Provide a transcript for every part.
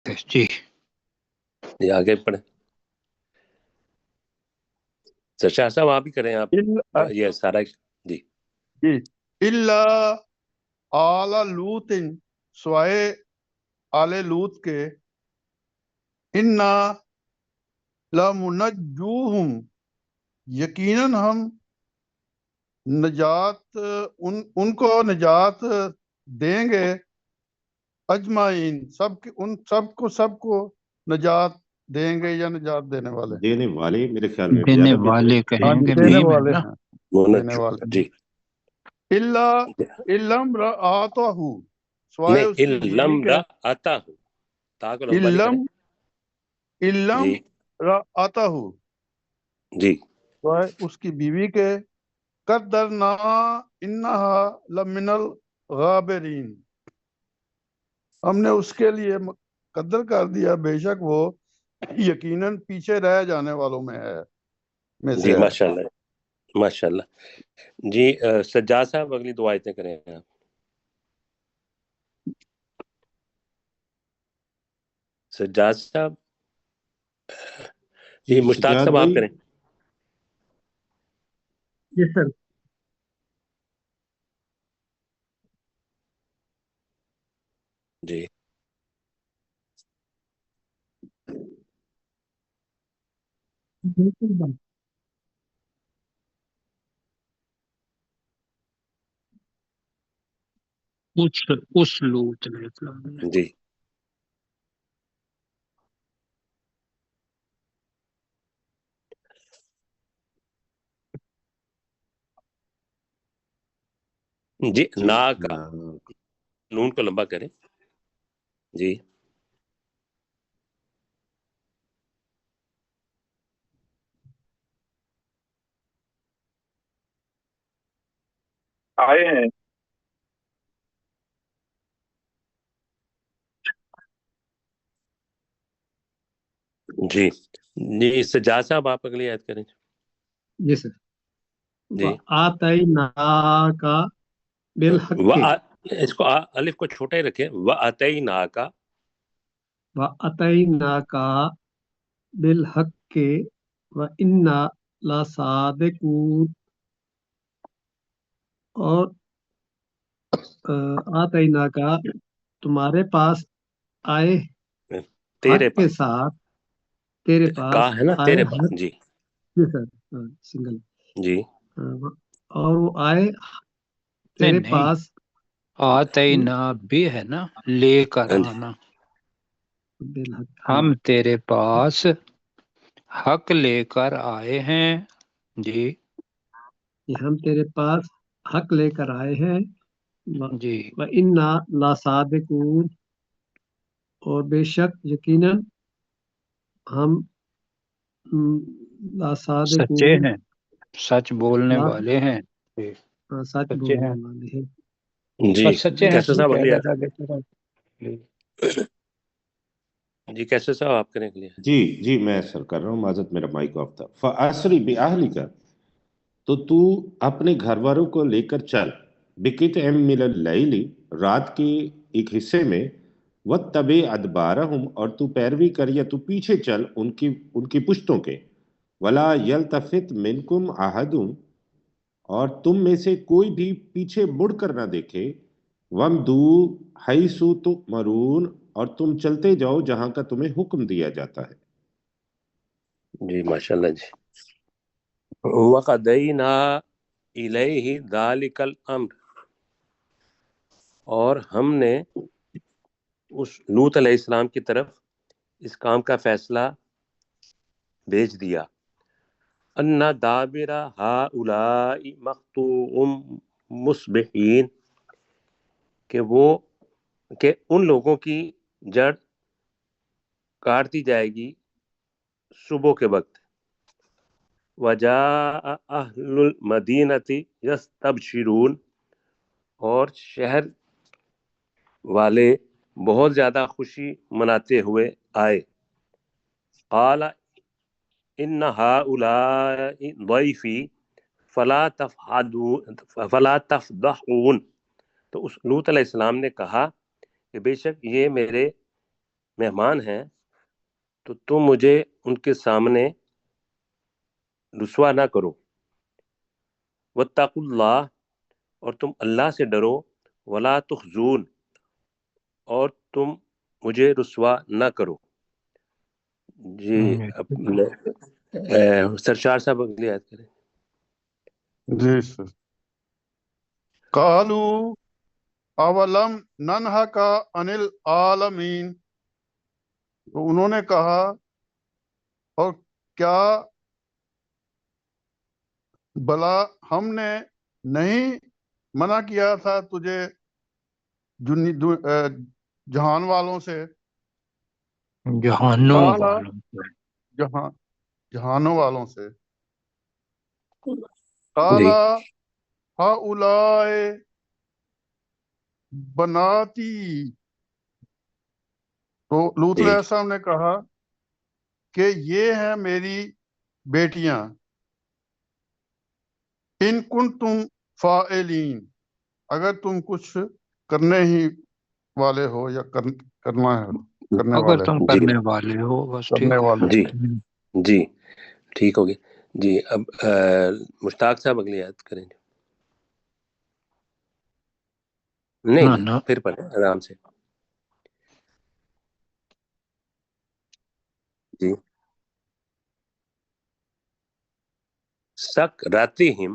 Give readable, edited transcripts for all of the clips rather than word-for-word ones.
جی یہ آگے پڑھیں شاہ صاحب، آپ ہی کریں. آپ یہ سارا جی جی الا آل لوط، سوائے آل لوط کے، انا لمنجوہم، یقیناً ہم نجات ان کو نجات دیں گے، اجمعین، سب کو نجات دیں گے، یا نجات دینے والے دینے والے میرے خیال میں دینے زیادہ بہتر والے کہیں گے دینے میم ہے والے نا. ہیں، دینے والے جی علم رآتہ، سوائے اس نہیں، کی بیوی علم کے، آتا ہوں، تا کو لمبا نہیں کریں. علم جی رآتہ، جی سوائے اس کی بیوی کے، قدرنا انہا لمن الغابرین، ہم نے اس کے لیے قدر کر دیا بے شک وہ یقیناً پیچھے رہ جانے والوں میں جی، سے ہے۔ ماشاء اللہ ماشاء اللہ. جی سجاد صاحب اگلی دو آیتیں کریں آپ. سجاد صاحب، جی مشتاق سجاد صاحب آپ بھائی، کریں. جی سر، جی بالکل بات۔ اس لوط علیہ السلام نے. جی جی جی نا کا نون کو لمبا کریں. جی آئے ہیں جی جی سجاد صاحب آپ اگلی آیت کریں. جی سر، جی وَآتَيْنَاكَ بِالْحَقِّ، اس کو الف کو چھوٹا ہی رکھیں. وَأَتَيْنَاكَ، وَأَتَيْنَاكَ بِالْحَقِّ وَإِنَّا لَصَادِقُونَ، اور آتَيْنَاكَ تمہارے پاس آئے تیرے حق کے پاس ساتھ، تیرے کا پاس ہے نا، آئے تیرے حق، پاس. جی جی سر، سنگل، جی اور وہ آئے نہیں تیرے نہیں، پاس آتے نہ بھی ہے نا، لے کر آنا. بالحق، ہم تیرے پاس حق لے کر آئے ہیں. جی کہ ہم تیرے پاس حق لے کر آئے ہیں، جی وَإِنَّا لَصَادِقُونَ، اور بے شک یقیناً ہم سچے لَصَادِقُون، ہیں، سچ بولنے لا والے ہیں. جی سچ سچے بولنے ہیں، والے ہیں۔ جی بس سچے ہیں کیسے تو صاحب کہہ اگلی آیت. دیتا کہ جی جی کیسے صاحب آپ کریں اگلی آیت. جی میں سر کر رہا ہوں، معذرت میرا مائک آف تھا. فَأَسْرِ بِأَهْلِكَ، تو اپنے گھر والوں کو لے کر چل، بِقِطْعٍ مِّنَ اللَّيْلِ، رات کے ایک حصے میں، وَاتَّبِعْ أَدْبَارَهُمْ، اور تو پیروی کر یا تو پیچھے چل ان کی پشتوں کے، وَلَا يَلْتَفِتْ مِنْكُمْ أَحَدٌ، اور تم میں سے کوئی بھی پیچھے مڑ کر نہ دیکھے، وَامْضُوا حَيْثُ تُؤْمَرُونَ، اور تم چلتے جاؤ جہاں کا تمہیں حکم دیا جاتا ہے. جی ماشاء اللہ. جی وَقَضَيْنَا إِلَيْهِ ذَلِكَ الْأَمْرَ، اور ہم نے اس لوط علیہ السلام کی طرف اس کام کا فیصلہ بھیج دیا. ان دابر ہؤلاء مقطوع مصبحین، کہ ان لوگوں کی جڑ کاٹ دی جائے گی صبح کے وقت. وجاء اہل المدینۃ یستبشرون، اور شہر والے بہت زیادہ خوشی مناتے ہوئے آئے. قال ان ہؤلاء ضیفی فلا تفضحون، تو اس لوط علیہ السلام نے کہا کہ بے شک یہ میرے مہمان ہیں تو تم مجھے ان کے سامنے رسوا نہ کرو، واتقوا اللہ، اور تم اللہ سے ڈرو، ولا تخزون، اور تم مجھے رسوا نہ کرو۔ جی سرشار صاحب اگلی آیت کریں۔ جی سر۔ قالو اولم ننہا عن العالمین، تو انہوں نے کہا اور کیا بلا ہم نے نہیں منع کیا تھا تجھے جہان والوں سے، جہانوں قال والوں سے۔ جہانوں والوں سے، جی قال ہؤلاء بناتی، تو لوط جی علیہ السلام نے کہا کہ یہ ہیں میری بیٹیاں، ان کنتم فاعلین، اگر تم کچھ کرنے ہی والے ہو یا کرنا ہے، کرنے اگر والے تم ہو، جی کرنے والے ہو، بس کرنے ٹھیک والے جی ہو۔ جی ٹھیک ہوگی۔ جی اب مشتاق صاحب اگلی آیت کریں۔ نہیں نہ نہیں نہ پھر پڑھیں آرام سے۔ جی سکراتہم،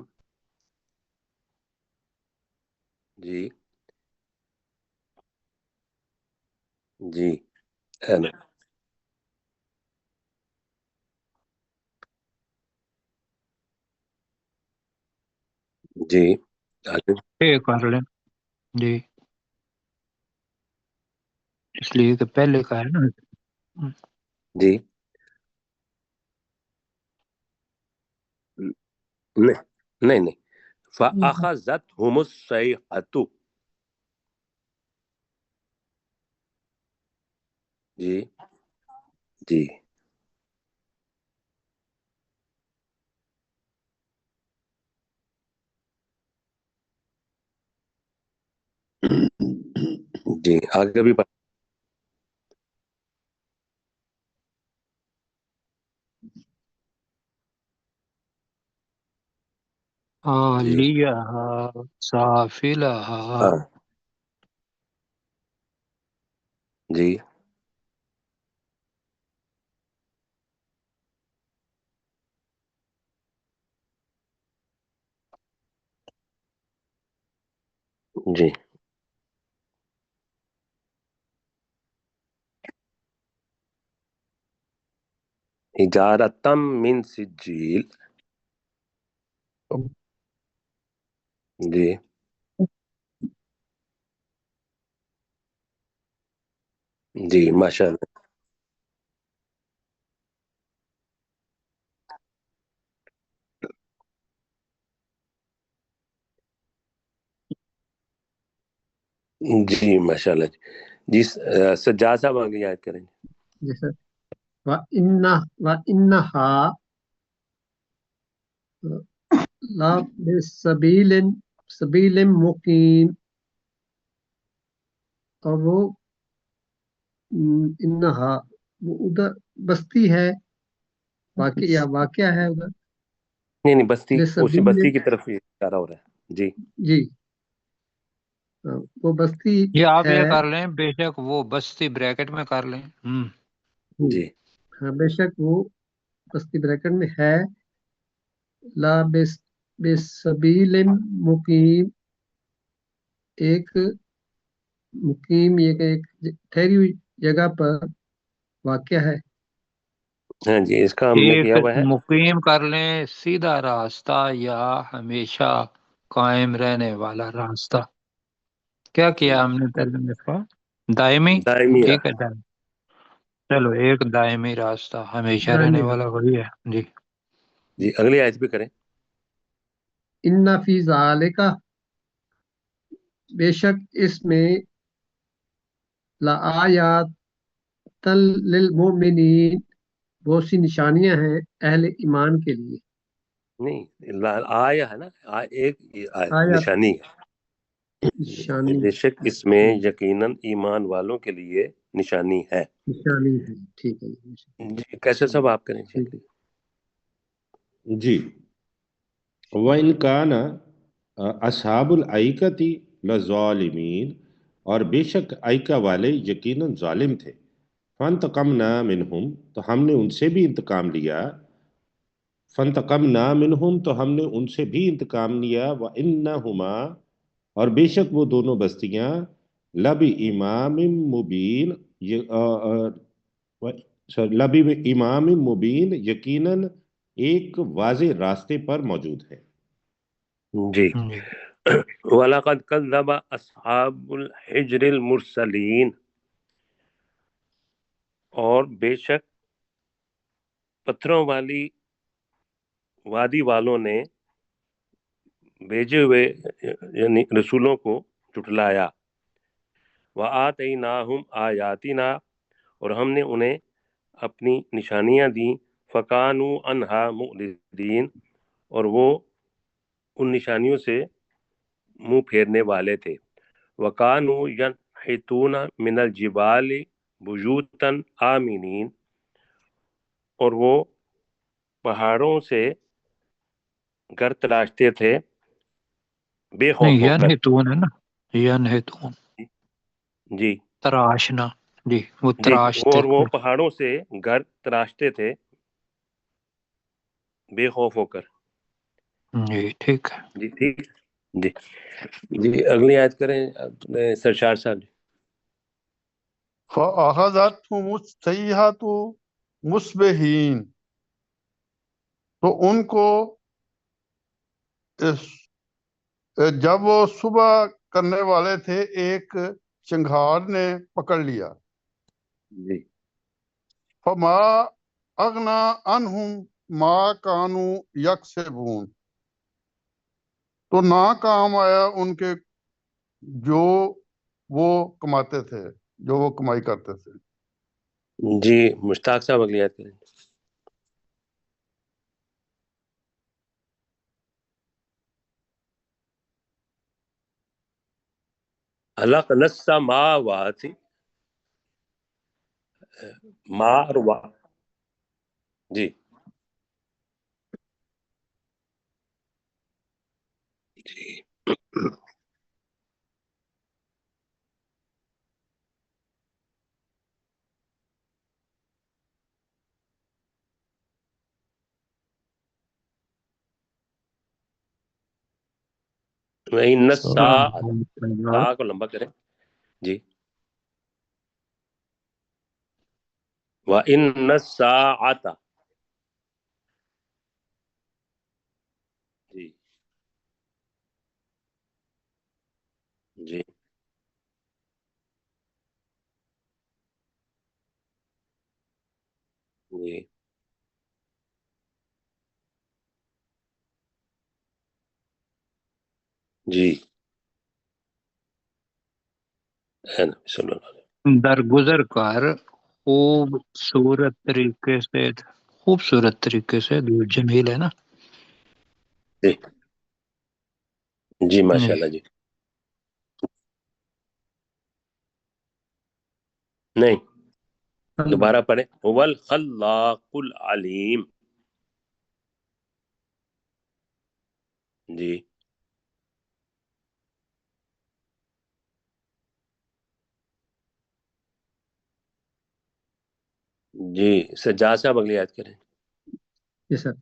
جی جی جی آگے۔ یہ کر لیں جی، اس لیے کہ پہلے کا ہے نا۔ جی نہیں نہیں نہیں، فَأَخَذَتْهُمُ الصَّيْحَةُ، جی جی جی آگے بھی پڑھ۔ جی عالیہا سافلہا، ہاں جی جی حجارۃ من سجیل، جی جی ماشاء اللہ۔ جی ماشاء اللہ جی سجاد صاحب آگے یاد کریں۔ جی سر۔ وَإِنَّهَا سبیل مقیم، اور وہ انہا وہ ادھر بستی ہے، واقعہ ہے ادھر، نہیں نہیں، بستی، اسی لسبیل، بستی کی طرف یہ اشارہ ہو رہا ہے۔ جی جی وہ بستی یہ آپ ہے، یہ کر لیں، بے شک وہ بستی بریکٹ میں کر لیں۔ جی ہاں بے شک وہ بستی بریکٹ میں ہے، لا بسبیل مقیم، ایک مقیم، یہ کہ ایک ٹھہری ہوئی جگہ پر واقع ہے۔ ہاں جی، اس کا ہم نے ایک کیا ہوا ہے۔ مقیم کر لیں سیدھا راستہ، یا ہمیشہ قائم رہنے والا راستہ۔ کیا کیا ہم نے پہلے میں اس کا دائمی، دائمی ٹھیک ہے راہ۔ دائمی، چلو ایک دائمی راستہ ہمیشہ رہنے دائمی والا وہی ہے جی۔ جی اگلی آیت بھی کریں۔ ان فی ذالک، بے شک اس میں، لآیات للمؤمنین، بہت سی نشانیاں ہیں اہل ایمان کے لیے۔ نہیں آیا ہے نا، ایک آیات نشانی ہے۔ نشانی، بے شک اس میں یقیناً ایمان والوں کے لیے نشانی ہے۔ نشانی ہے، ٹھیک ہے جی کیسے سب آپ کریں چلیے۔ جی وَإِنْ كَانَ أَصْحَابُ الْأَيْكَةِ لَظَالِمِينَ، اور بے شک ایکا والے یقیناً ظالم تھے۔ فَانْتَقَمْنَا مِنْهُمْ، تو ہم نے ان سے بھی انتقام لیا۔ فَانْتَقَمْنَا مِنْهُمْ، تو ہم نے ان سے بھی انتقام لیا۔ وَإِنَّهُمَا، اور بے شک وہ دونوں بستیاں، لَبِ إِمَامٍ مُبِينٍ، لَبِ إِمَامٍ مُبِينٍ، یقیناً ایک واضح راستے پر موجود ہے۔ جی جی وَلَقَدْ كَذَّبَ أَصْحَابُ الْحِجْرِ الْمُرْسَلِينَ، اور بے شک پتھروں والی وادی والوں نے بھیجے ہوئے یعنی رسولوں کو جھٹلایا۔ وَآتَيْنَاهُمْ آیاتنا، اور ہم نے انہیں اپنی نشانیاں دیں۔ فَكَانُوا عَنْهَا مُعْرِضِينَ، اور وہ ان نشانیوں سے منہ پھیرنے والے تھے۔ وَكَانُوا يَنْحِتُونَ مِنَ الْجِبَالِ بُيُوتًا آمِنِينَ، اور وہ پہاڑوں سے گھر تراشتے تھے بے خوف نہیں، ہو کر۔ ینحتون ہے نا، ینحتون جی تراشنا، جی وہ جی تراشتے اور وہ تھے۔ پہاڑوں سے گھر تراشتے تھے بے خوف ہو کر۔ جی ٹھیک ہے۔ جی ٹھیک جی جی اگلی آیت کریں اپنے سرشار صاحب جی۔ فَأَخَذَتْهُمُ السَّيِّحَةُ مُصْبِحِينَ، تو ان کو جب وہ صبح کرنے والے تھے ایک چنگھار نے پکڑ لیا۔ جی فما اغنا عنہم ما کانوا یکسبون، تو نہ کام آیا ان کے جو وہ کماتے تھے، جو وہ کمائی کرتے تھے۔ جی مشتاق صاحب اگلی آیت کریں۔ خلقنا السماوات ماروا جی جی وَإِنَّ السَّاعَةَ کو لمبا کریں جی۔ وَإِنَّ السَّاعَةَ جی جی جی جی اے نبی صلی اللہ علیہ درگزر کر خوبصورت طریقے سے دور جمیل ہے نا۔ وسلم۔ جی ماشاء جی اللہ جی نہیں دوبارہ پڑھیں۔ هو الخلاق العلیم جی جی سجاد صاحب اگلی آیت کریں۔ جی سر۔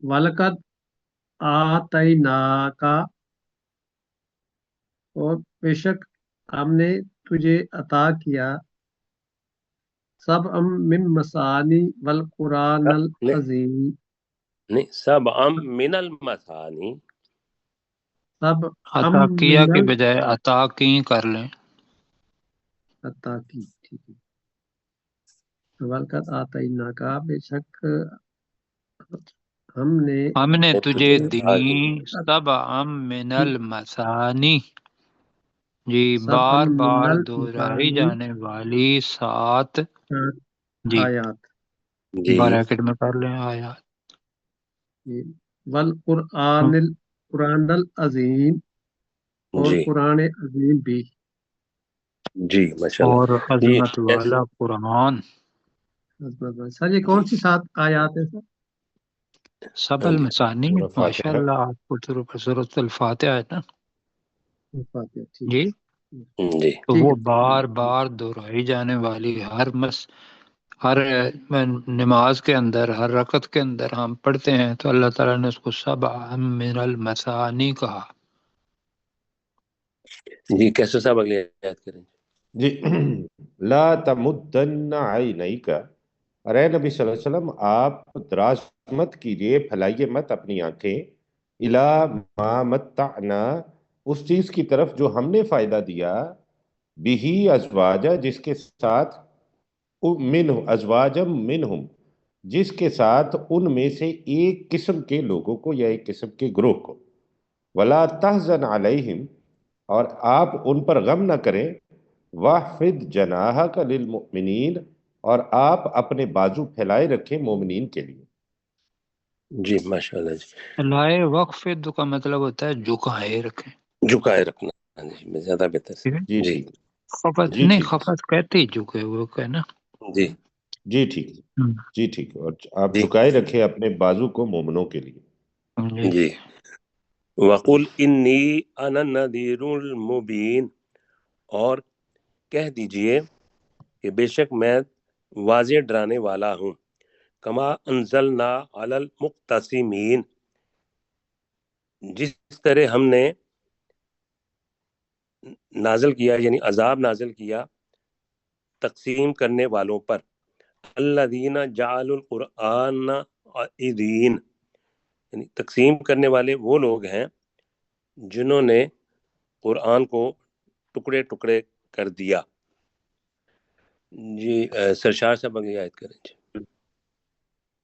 وَلَقَدْ آتَيْنَاكَ، اور بے شک ہم نے تجھے عطا کیا، سبعا من مثانی والقرآن العظیم، نہیں سب من المثانی سبعا عطا کیا من کے بجائے عطا کی کر لیں۔ عطا کی، ٹھیک ہے۔ وَلَقَدْ آتَيْنَاكَ، بے شک ہم نے ہم نے تجھے تجھے دیں سبع من المثانی، جی سبعا بار من بار دہرائی المثانی جانے والی 7، جی آیات، جی بریکٹ میں کر لیں آیات۔ قرآن العظیم، اور جی قرآن عظیم بھی۔ جی ماشاءاللہ. اور یہ عظمت والا قرآن. بس سر یہ کون سی 7 آیات ہیں سر؟ سب ہاں جی. المثانی سورہ ماشاء فاتحہ. اللہ آپ کو تو صورت الفاتحہ ہے نا فاتحہ ٹھیک جی. جی تو ٹھیک وہ ہے. بار بار دہرائی جانے والی ہر نماز کے اندر ہر رکعت کے اندر ہم پڑھتے ہیں تو اللہ تعالیٰ نے اس کو سبع من المثانی کہا. جی کیسے صاحب اگلی آیت کریں. جی لا تمدن عینیک، ارے نبی صلی اللہ علیہ وسلم آپ دراز مت کیجئے، پھیلائیے مت اپنی آنکھیں، الا ما متعنا، اس چیز کی طرف جو ہم نے فائدہ دیا، بہی ازواجہ جس کے ساتھ، ازواجم منہم جس کے ساتھ ان میں سے ایک قسم کے لوگوں کو یا ایک قسم کے گروہ کو، ولا تحزن علیہم، اور آپ ان پر غم نہ کریں، واحفظ جناحک للمؤمنین، اور آپ اپنے بازو پھیلائے رکھیں مومنین کے لیے. جی ماشاءاللہ. جی لائے وقف کا مطلب ہوتا ہے جھکائے رکھیں. جھکائے رکھنا. ہاں جی میں زیادہ بہتر سے. ٹھیک ہے. جی جی ٹھیک. خفت جی نہیں ٹھیک. خفت کہتے ہی جھکے ہوئے کہ نا. جی جی ٹھیک. ہم، جی ٹھیک. اور آپ جی جھکائے رکھیں اپنے بازو کو مومنوں کے لیے. جی. جی. وقل انی انا النذیر المبین، اور کہہ دیجئے کہ بے شک میں واضح ڈرانے والا ہوں. کما انزلنا علی المقتسمین، جس طرح ہم نے نازل کیا یعنی عذاب نازل کیا تقسیم کرنے والوں پر. الذین جعلوا القرآن عیدین، یعنی تقسیم کرنے والے وہ لوگ ہیں جنہوں نے قرآن کو ٹکڑے ٹکڑے کر دیا. جی سرشار صاحب اگلی آیت کریں.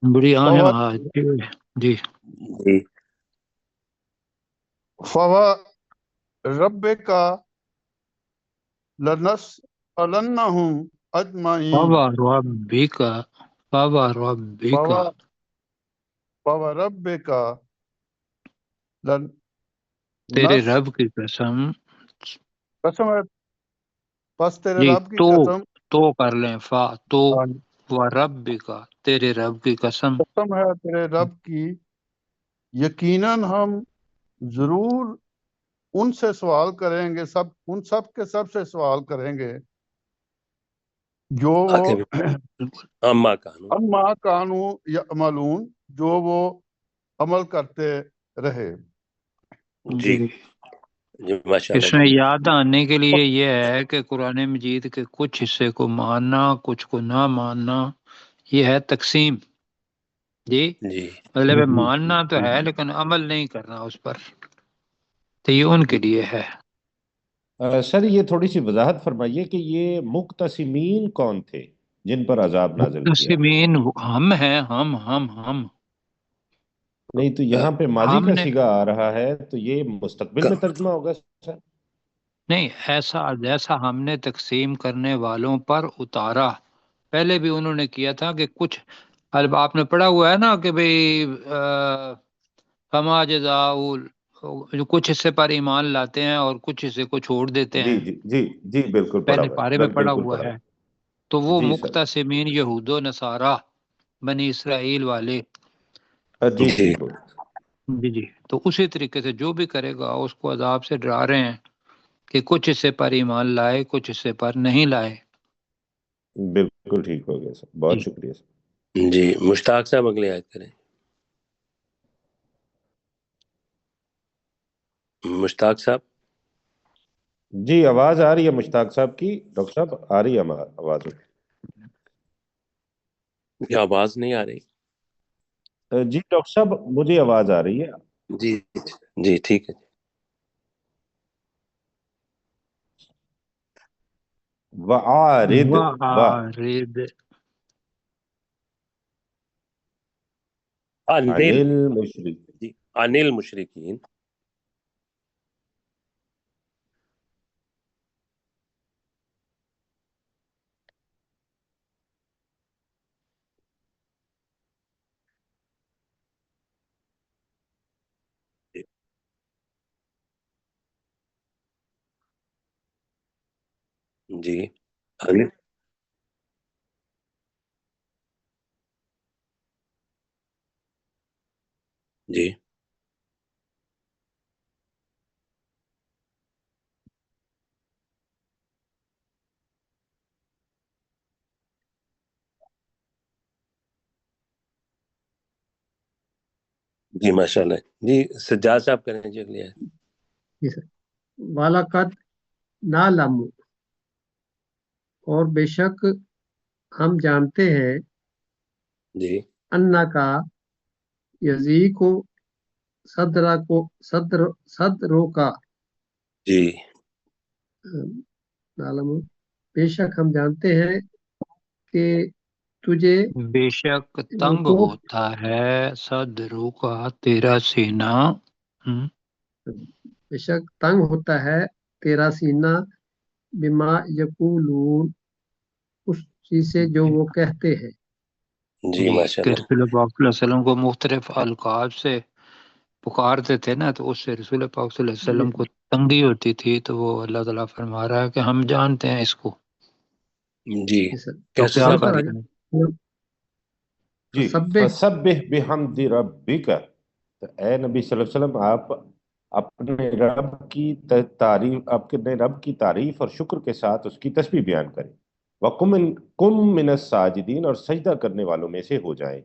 بڑی اہم فوا آج جی. جی فوا رب کا لنسألنہم اجمعین. بابا ربکا بابا ربکا فوا فوا رب کا تیرے لنس رب کی قسم. قسم ہے، پس تیرے جی رب کی قسم. تو کر لیں فا تو ہاں، و ربکا تیرے رب کی قسم. قسم ہے تیرے رب کی، یقیناً ہم ضرور ان سے سوال کریں گے، ان سب کے سب سے سوال کریں گے جو وہ آگے بھی اما کانو. اما کانو یعملون، جو وہ عمل کرتے رہے. جی جی. جی ماشاءاللہ. اس میں جی یاد آنے کے لیے یہ ہے کہ قرآن مجید کے کچھ حصے کو ماننا کچھ کو نہ ماننا یہ ہے تقسیم. جی جی مطلب ماننا تو ہے لیکن عمل نہیں کرنا اس پر، تو یہ ان کے لیے ہے. سر یہ تھوڑی سی وضاحت فرمائیے کہ یہ مقتسمین کون تھے جن پر عذاب نازل کیا؟ مقتسمین ہم ہیں، ہم نہیں تو یہاں پہ ماضی ہم کا نے صیغہ آ رہا ہے تو یہ مستقبل میں ترجمہ ہوگا سر؟ نہیں ایسا جیسا ہم نے تقسیم کرنے والوں پر اتارا. پہلے بھی انہوں نے کیا تھا کہ کچھ اب آپ نے پڑھا ہوا ہے نا کہ بھئی فما جزاء جو کچھ حصے پر ایمان لاتے ہیں اور کچھ حصے کو چھوڑ دیتے جی ہیں. جی جی جی بالکل پڑھا پہلے ہوا پارے ہے، میں پڑھا بالکل ہوا پڑھا ہوا ہے. تو وہ ہے. جی سر. مقتسمین یہود و نصارہ بنی اسرائیل والے. جی جی ٹھیک ہو. جی جی. تو اسی طریقے سے جو بھی کرے گا اس کو عذاب سے ڈرا رہے ہیں کہ کچھ حصے پر ایمان لائے کچھ حصے پر نہیں لائے. بالکل ٹھیک ہو گیا سر، جی. بہت شکریہ سر. جی مشتاق صاحب اگلی آیت کریں. مشتاق صاحب. جی آواز آ رہی ہے مشتاق صاحب کی، ڈاکٹر صاحب آ رہی ہے آواز؟ یہ آواز نہیں آ رہی. جی ڈاکٹر صاحب مجھے آواز آ رہی ہے. جی جی ٹھیک ہے. وعارض وعارض عن انل. المشرک. جی انل مشرکین. جی اگلی. جی جی ماشاء اللہ. جی سجاد صاحب کریں جی اگلی آیت. جی سر. وَلَقَدْ نَعْلَمُ، اور بے شک ہم جانتے ہیں، جی اَنَّکَ یضیق صدروں کا، جی نعلم، بے شک ہم جانتے ہیں کہ تجھے بے شک تنگ کو ہوتا ہے صدروں کا تیرا سینہ. بے شک تنگ ہوتا ہے تیرا سینہ، بما یقولون، اس چیز سے جو وہ کہتے ہیں. جی جی ماشاء کہ اللہ. رسول پاک صلی اللہ علیہ وسلم کو مختلف القاب سے پکارتے تھے نا، تو اس سے رسول پاک صلی اللہ علیہ جی وسلم کو تنگی ہوتی تھی، تو وہ اللہ تعالیٰ فرما رہا ہے کہ ہم جانتے ہیں اس کو، جی جی سر. تو کیسے کیا یہاں صاحب پر کریں. آگے. جی فسبح، فسبح بحمد ربک، تو اے نبی صلی اللہ علیہ وسلم آپ اپنے رب کی تعریف، اپنے رب کی تعریف اور شکر کے ساتھ اس کی تسبیح بیان کریں. وَقُم مِّنَ الساجدین، اور سجدہ کرنے والوں میں سے ہو جائیں.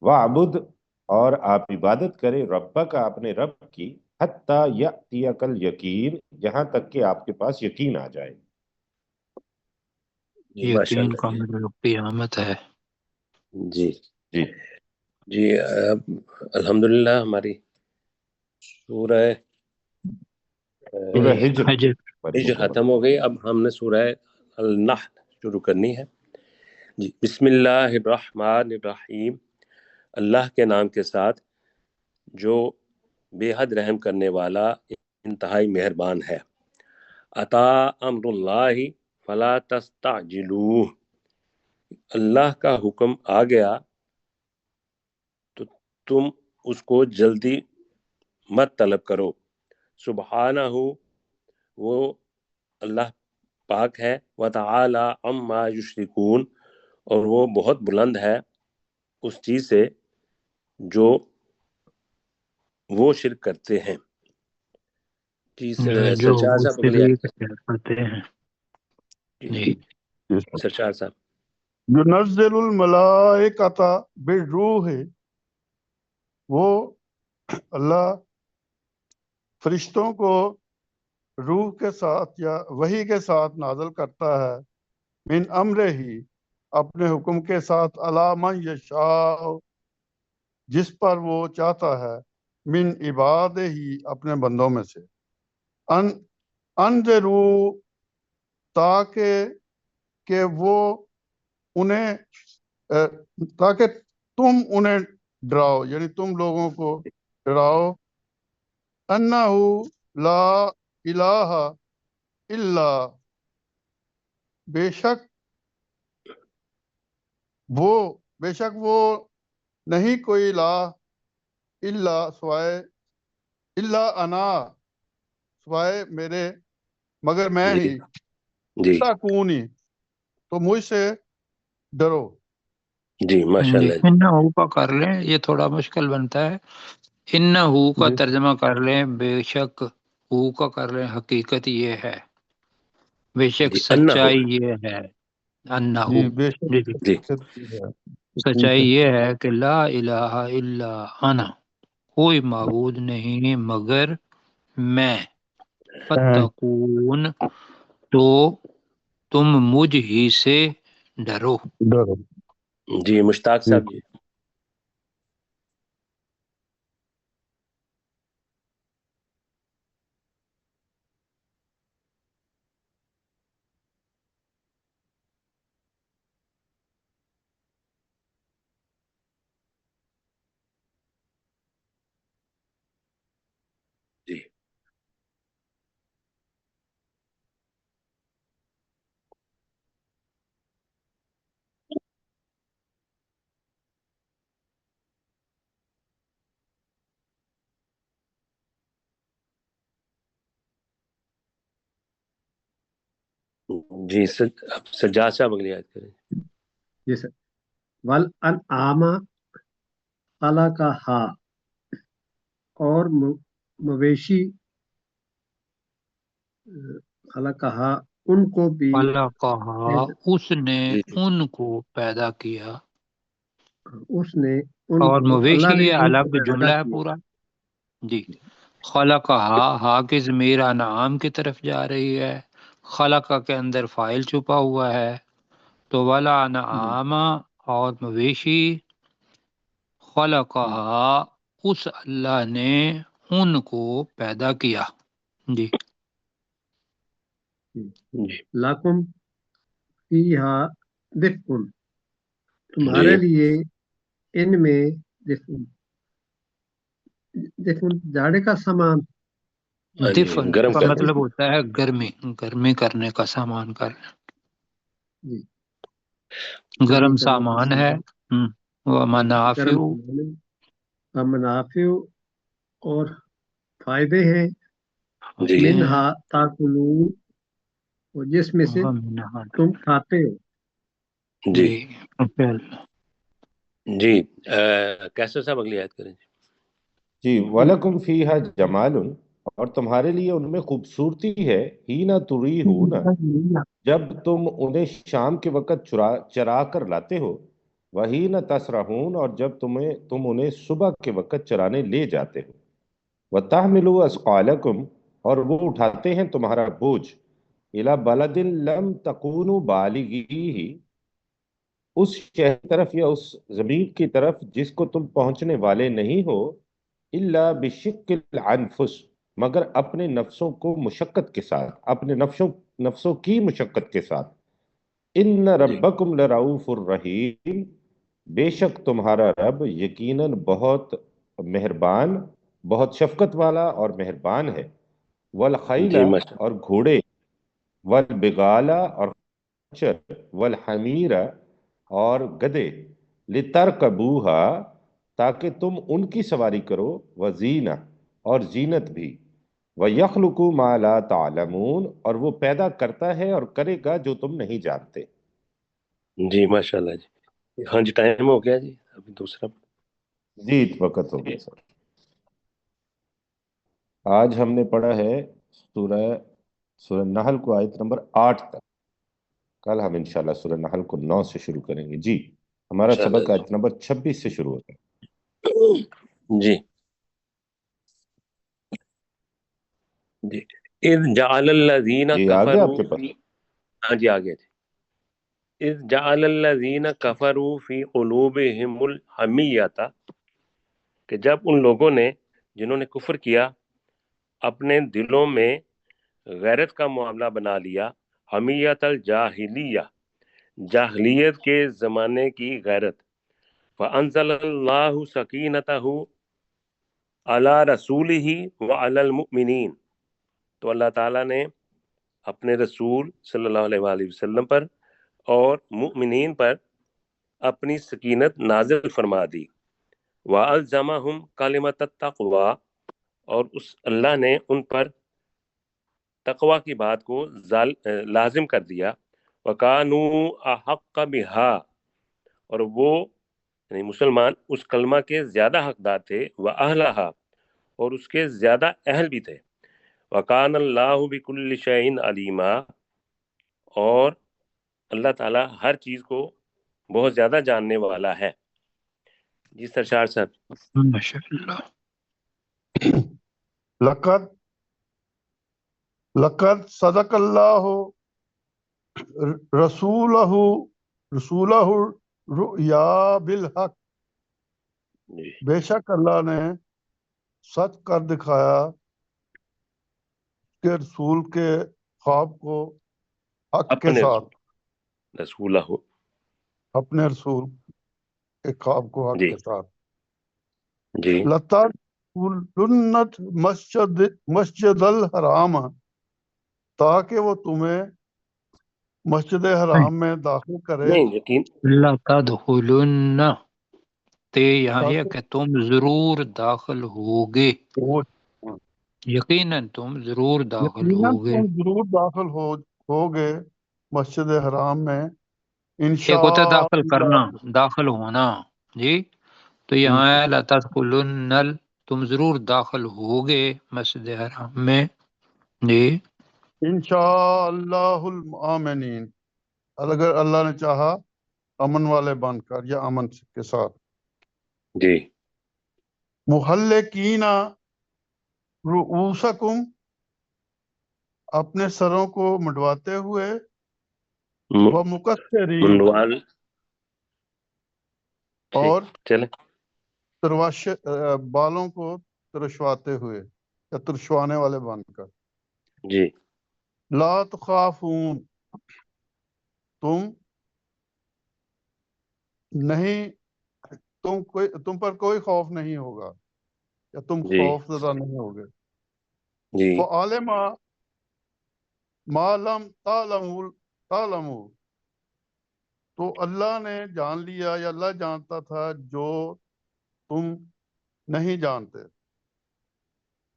وَعْبُدْ، اور آپ عبادت کریں ربک، اپنے رب کی، حتیٰ یأتیک الیقین، یہاں تک کہ آپ کے پاس یقین آ جائے. جی ماشاء یقین اللہ. کا جی مطلب قیامت ہے. جی جی جی الحمدللہ ہماری سورہ سورہ جی ہجر حجر. پر ہجر مکمل. ختم ہو گئی. اب ہم نے سورہ النحل شروع کرنی ہے. جی بسم اللہ الرحمن الرحیم. اللہ کے نام کے ساتھ جو بے حد رحم کرنے والا انتہائی مہربان ہے. عطا امر اللہ فلا تستعجلوہ، اللہ کا حکم آ گیا تو تم اس کو جلدی مت طلب کرو. سبحانہ، وہ اللہ پاک ہے، وتعالی عما یشرکون، اور وہ بہت بلند ہے اس چیز سے جو وہ شرک کرتے ہیں. جی جو سرشار وہ صاحب اگلی آیت شریک کریں. کرتے ہیں. جی جی سرشار صاحب. ينزل الملائکۃ بالروح، وہ اللہ فرشتوں کو روح کے ساتھ یا وحی کے ساتھ نازل کرتا ہے، من امر ہی، اپنے حکم کے ساتھ، علی من یشاء، جس پر وہ چاہتا ہے، من عباد ہی، اپنے بندوں میں سے. ان انذروا، تاکہ کہ وہ انہیں تاکہ تم انہیں ڈراؤ، یعنی تم لوگوں کو ڈراؤ، انہو لا الہ الا، بے شک وہ نہیں کوئی الہ، الا سوائے، الا انا، سوائے میرے، مگر میں جی ہی، جی تکونی، تو مجھ سے ڈرو. جی ماشاء جی. اللہ. جی انہو کا کر لیں، یہ تھوڑا مشکل بنتا ہے. انہو کا جی ترجمہ کر لیں بے شک، ہو کا کر لیں حقیقت یہ ہے، بے شک جی انہو. سچائی یہ ہے. انہو. جی بے جی جی. جی شک ٹھیک سچائی ہے. یہ ہے کہ لا الہ الا انا، کوئی معبود نہیں مگر میں. فتقون، تو تم مجھ ہی سے ڈرو. ڈرو. جی مشتاق صاحب. ٹھیک. جی جی جی سجاد صاحب اگلی آیت کریں. جی سر. والانعام خلقہا، اور مویشی خلقہا ان کو بھی خلقہا، اس نے جی ان کو پیدا کیا. اس نے ان اور کو، اللہ مویشی نے یہ ان کو الگ پیدا جملہ ہے کیا. پورا. جی خلقہا، ہا کی ضمیر انعام کی طرف جا رہی ہے، خلقہ کے اندر فاعل چھپا ہوا ہے، تو والا انعام اور مویشی، خلقہا اس اللہ نے ان کو پیدا کیا. جی جی لاکم فیہا دفء، تمہارے جی لیے ان میں دفء جاڑے کا سامان. ہاں جی دفن گرم کا کر مطلب ہوتا ہے گرمی، گرمی کرنے کا سامان کر، جی گرم کرنے کا سامان ہے. وہ منافع، گرم سامان ہے، منافع اور فائدے ہیں، جی منہا تاکلون، اور جس میں سے تم کھاتے ہو. جی جی جی کیسر صاحب اگلی آیت کریں. جی وَلَكُمْ فِيهَا جَمَالٌ، اور تمہارے لیے ان میں خوبصورتی ہے، ہِینَ تُرِیحُونَ، جب تم انہیں شام کے وقت چرا کر لاتے ہو، وَحِینَ تَسْرَحُونَ، اور جب تم انہیں صبح کے وقت چرانے لے جاتے ہو، وَتَحْمِلُوا أَثْقَالَكُمْ، اور وہ اٹھاتے ہیں تمہارا بوجھ، إِلَى بَلَدٍ لَمْ تَكُونُوا بَالِغِيهِ، اس شہر کی طرف یا اس زمین کی طرف جس کو تم پہنچنے والے نہیں ہو، الا بشق الانفس، مگر اپنے نفسوں کو مشقت کے ساتھ، اپنے نفسوں کی مشقت کے ساتھ. ان ربکم لرؤوف الرحیم، بے شک تمہارا رب یقیناً بہت مہربان، بہت شفقت والا اور مہربان ہے. والخیل، جی ماشاء اور گھوڑے، والبغال، اور خچر، والحمیر، اور گدے، لترکبوہا، تاکہ تم ان کی سواری کرو، وزینہ، اور زینت بھی، وَيَخْلُقُ مَا لَا تَعْلَمُونَ، اور وہ پیدا کرتا ہے اور کرے گا جو تم نہیں جانتے. جی ماشاء اللہ. جی ہاں جی ٹائم ہو گیا جی، ابھی دوسرا. جی وقت ہو گیا سر. آج ہم نے پڑھا ہے سورہ نحل کو آیت نمبر 8 تک. کل ہم انشاءاللہ سورہ نحل کو 9 سے شروع کریں گے. جی ہمارا سبق آیت نمبر 26 سے شروع ہوتا ہے. جی جی اذ جعل الذین جی آگے آپ کفروا کے پاس. فی، ہاں جی آگے جی. اذ جعل الذین کفروا فی قلوبہم الحمیۃ، کہ جب ان لوگوں نے جنہوں نے کفر کیا اپنے دلوں میں غیرت کا معاملہ بنا لیا، حمیت الجاہلیہ، جاہلیت کے زمانے کی غیرت، فانزل اللہ سکینتہ علی رسولہ وعلی المؤمنین، تو اللہ تعالیٰ نے اپنے رسول صلی اللہ علیہ وآلہ وسلم پر اور مؤمنین پر اپنی سکینت نازل فرما دی. وَأَلْزَمَهُمْ كَلِمَةَ التَّقْوَى، اور اس اللہ نے ان پر تقوی کی بات کو لازم کر دیا. وَكَانُوا أَحَقَّ بِهَا، اور وہ یعنی مسلمان اس کلمہ کے زیادہ حقدار تھے، وَأَهْلَهَا، اور اس کے زیادہ اہل بھی تھے. وَكَانَ اللَّهُ بِكُلِّ شَيْءٍ عَلِيمًا، اور اللہ تعالیٰ ہر چیز کو بہت زیادہ جاننے والا ہے. جی سرشار صاحب. ماشاء اللہ. لقد صدق اللہ رسولہ رؤیا بالحق، جی بے شک اللہ نے سچ کر دکھایا کہ رسول کے خواب کو حق کے اپنے ساتھ، رسولہ، اپنے رسول کے خواب کو حق جی کے ساتھ. جی لَتَدْخُلُنَّ مسجد الحرام، تاکہ وہ تمہیں مسجد حرام میں داخل کرے، نہیں یقین اللہ تدخلن، تے یہاں ہے تاکہ کہ تم ضرور داخل ہوگے، یقیناً تم ضرور داخل یقیناً ہوگے. تم ضرور داخل ہوگے مسجد حرام میں ایک انشاء ہوتا ہے داخل کرنا، اللہ۔ داخل ہونا جی، تو یہاں ہے لا تدخلن، تم ضرور داخل ہوگے مسجد حرام میں جی، انشاء اللہ الآمنین، اگر اللہ نے چاہا امن والے بن کر یا امن کے ساتھ، جی محلقین رؤوسکم، اپنے سروں کو مڈواتے ہوئے، و مقصرین، منوال اور چلے بالوں کو ترشواتے ہوئے یا ترشوانے والے بن کر، جی لا تخافون، تم نہیں، تم پر کوئی خوف نہیں ہوگا یا تم جی خوف زدہ نہیں ہوگے، جی فعلم ما لم تعلموا، تو اللہ نے جان لیا یا اللہ جانتا تھا جو تم نہیں جانتے،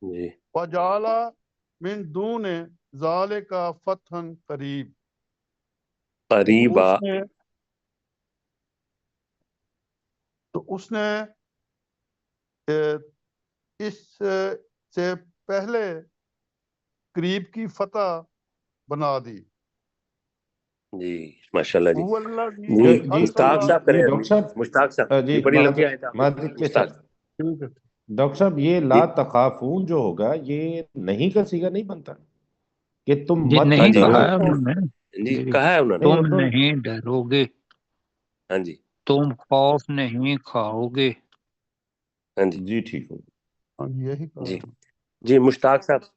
جی وجعل من دون ذالک فتحا قریب، قریبا، تو اس نے اس سے پہلے قریب کی فتح بنا دی، جی ماشاء اللہ جی هو الذی جی جی مشتاق انزل، صاحب کریں ڈاکٹر ابھی، صاحب مشتاق صاحب جی یہ بڑی لمبی آیت ہے، آپ معذرت کے مشتاق ساتھ ٹھیک ہے، ڈاکٹر صاحب یہ جی لا تخافون جو ہوگا یہ نہیں کا صیغہ نہیں بنتا کہ تم جی مت ہاں نہیں جی ڈرو؟ کہا ہے انہوں نے جی جی، کہا ہے انہوں نے، نہیں تم نہیں ڈرو گے، ہاں جی تم خوف نہیں کھاؤ گے ہاں جی جی ٹھیک ہو ہاں یہی کہا جی ہے۔ جی مشتاق صاحب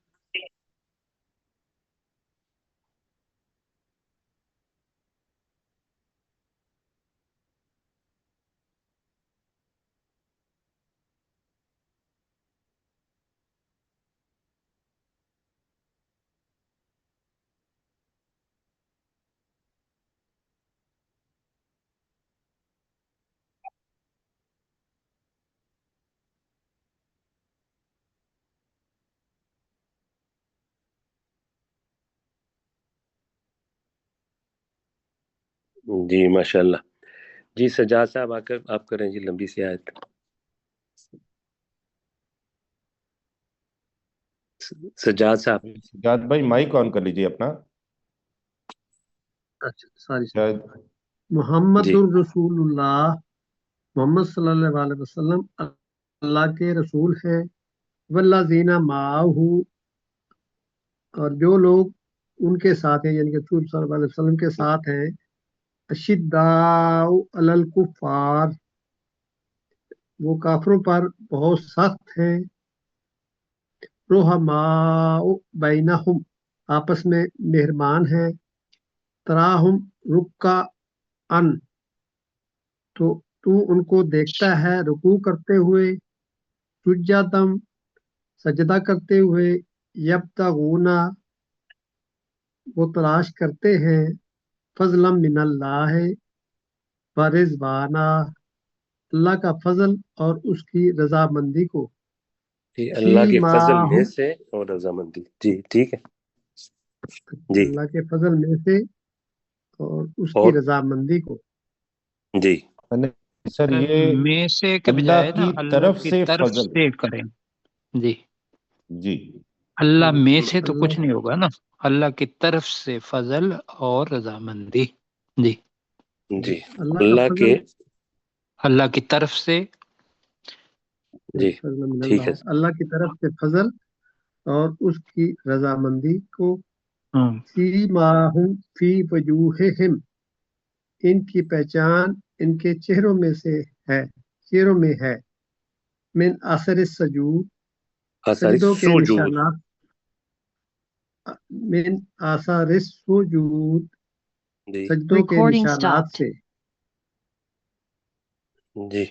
جی ماشاء اللہ جی، سجاد صاحب آ کر آپ کریں جی لمبی سی آیت، سجاد صاحب سجاد بھائی مائک آن کر لیجیے اپنا، اچھا ساری شاید محمد جی الرسول اللہ، محمد صلی اللہ علیہ وسلم اللہ کے رسول ہیں، والذین معہ، اور جو لوگ ان کے ساتھ ہیں یعنی کہ رسول صلی اللہ علیہ وسلم کے ساتھ ہیں، اشداء علی الکفار، وہ کافروں پر بہت سخت ہیں، رحماء بینہم، آپس میں مہربان ہیں، تراہم رکعا، تو ان کو دیکھتا ہے رکوع کرتے ہوئے، سجدم، سجدہ کرتے ہوئے، یبتغون، وہ تلاش کرتے ہیں، فضلا من اللہ، ورضوانا، اللہ کا فضل اور اس کی رضامندی کو، جی اللہ کے فضل میں سیماہم، سے اور رضامندی، جی ٹھیک ہے جی اللہ کے فضل میں سے اور اس کی اور رضامندی کو، جی سر یہ میں سے کے اللہ بجائے نا کی اللہ طرف کی سے طرف فضل، سے کریں جی، جی اللہ میں سے تو اللہ کچھ نہیں ہوگا نا، اللہ کی طرف سے فضل اور رضامندی جی، جی اللہ کا اللہ کے فضل، اللہ کی طرف سے جی فضل من ٹھیک ہے اللہ، اللہ کی طرف سے فضل اور اس کی رضامندی کو، ہاں، سیماہم فی وجوہہم، ان کی پہچان ان کے چہروں میں سے ہے، چہروں میں ہے، من اثر السجود، آثار سجدوں کے سوجود، نشانات، من آثار السجود، جی سجدوں کے Recording نشانات stopped. سے، جی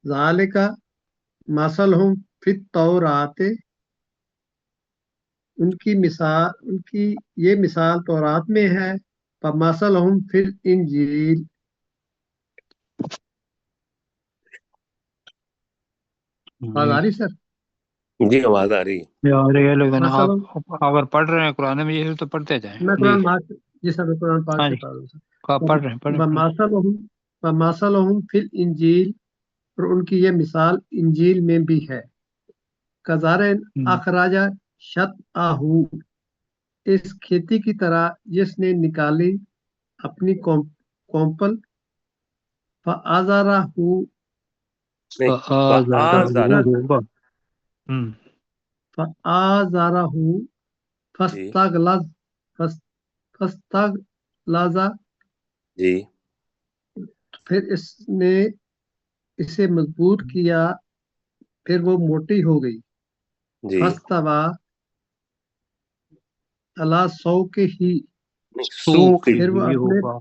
ذالک مثلہم فی التورات، ان کی یہ مثال تورات میں ہے، فمثلہم فی الانجیل، آواز آ رہی سر؟ جی آواز آ رہی ہے. یہ آ رہی ہے، لیکن مثلا آپ اگر پڑھ رہے ہیں قرآن مجید سے تو پڑھتے جائیں. میں جی قرآن پاک جی صاحب قرآن پاک ہاں سے جی، پڑھ رہا ہوں پڑھ رہے ہیں پڑھ رہے ہیں. وَمَثَلُهُمْ فِي الْإِنْجِيلِ، اور ان کی یہ مثال انجیل میں بھی ہے. کَزَرْعٍ أَخْرَجَ شَطْأَهُ، اس کھیتی کی طرح جس نے نکالی اپنی کومپل، فَآزَرَهُ، نہیں، فآزرہ. فَآزَرَهُ جی فَاسْتَغْلَظَ، جی پھر اس نے اسے مضبوط کیا، پھر وہ موٹی ہو گئی. جی فَاسْتَوَىٰ عَلَىٰ سُوقِهِ، سوق پھر وہ اپنے ہوگا.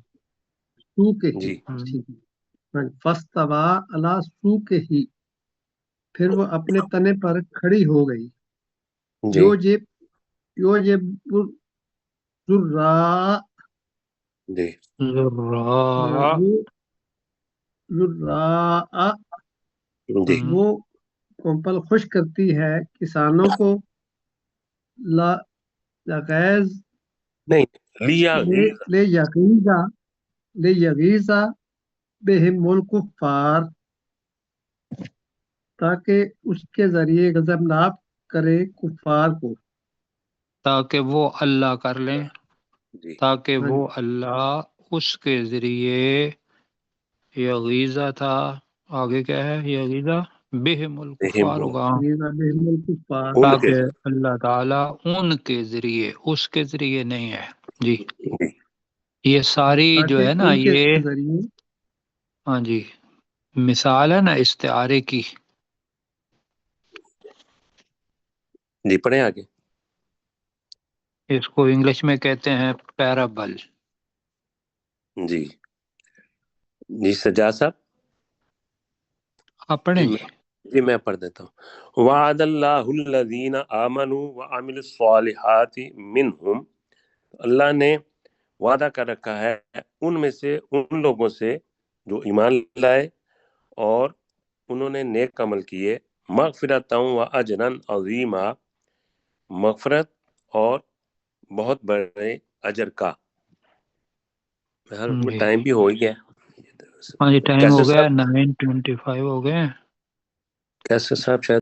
سوقِهِ، جی ٹھیک ہے. فَاسْتَوَىٰ عَلَىٰ سُوقِهِ، پھر وہ اپنے تنے پر کھڑی ہو گئی. جی یوجب الزراء، جی جی وہ کومپل خوش کرتی ہے کسانوں کو، لغیظ نہیں، لیا غیظ. لیغیظ بہم الکفار، تاکہ اس کے ذریعے غضبناک کرے کفار کو. تاکہ وہ اللہ کر لیں، جی تاکہ ہاں وہ جی. اللہ اس کے ذریعے. یغیظہ تھا، آگے کیا ہے؟ یغیظہ بہم الکفار ہوگا، بہم الکفار، ان کے تاکہ اللہ تعالیٰ ان کے ذریعے، اس کے ذریعے نہیں ہے. جی جی یہ ساری جو تاکہ ہے نا ان کے یہ، ذریعے ہاں جی، مثال ہے نا استعارے کی. جی پڑھیں آگے. اس کو انگلش میں کہتے ہیں پیرابل. جی جی سجاد صاحب. آپ پڑھیں جی. جی میں پڑھ دیتا ہوں. وعد اللہ الذین آمنوا وعملوا الصالحات منہم، اللہ نے وعدہ کر رکھا ہے ان میں سے، ان لوگوں سے جو ایمان لائے اور انہوں نے نیک عمل کیے، مغفرتا و اجرا عظیما، مغفرت اور بہت بڑے اجر کا. جی ٹائم بھی ہو ہی گیا. ہاں جی، ٹائم کیسر ہو گیا، صاحب 9:25 ہو گئے. کیسر صاحب شاید